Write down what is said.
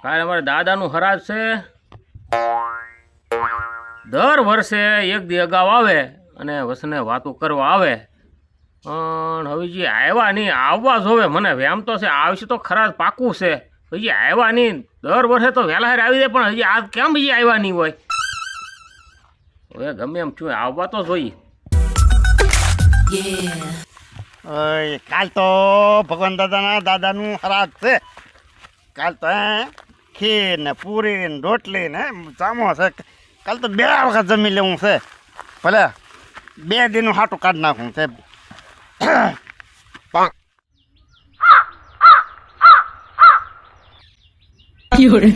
કાલે અમારા દાદાનું હરાજ છે. દર વર્ષે એક દી અગાઉ આવે અને વસને વાતો કરવા આવે, પણ હવે જે આવ્યા નહીં, આવવા જોવે. મને વેમ તો છે આવશે તો ખરા પાકું છે. હજી આવ્યા નહીં. દર વર્ષે તો વહેલા હારે આવી જાય, પણ હજી આ કેમ હજી આવ્યા નહીં હોય? હવે ગમે એમ છું, આવવા તો જોઈએ. ઓય કાલ તો ભગવાન દાદાનું હરાજ છે. કાલ તો ખીર ને પૂરી ને રોટલી ને જામો છે. કાલ તો 2 વખત જમી લેવું છે. ભલે 2 દિનનું હાટું કાઢી નાખવું છે. Fiore.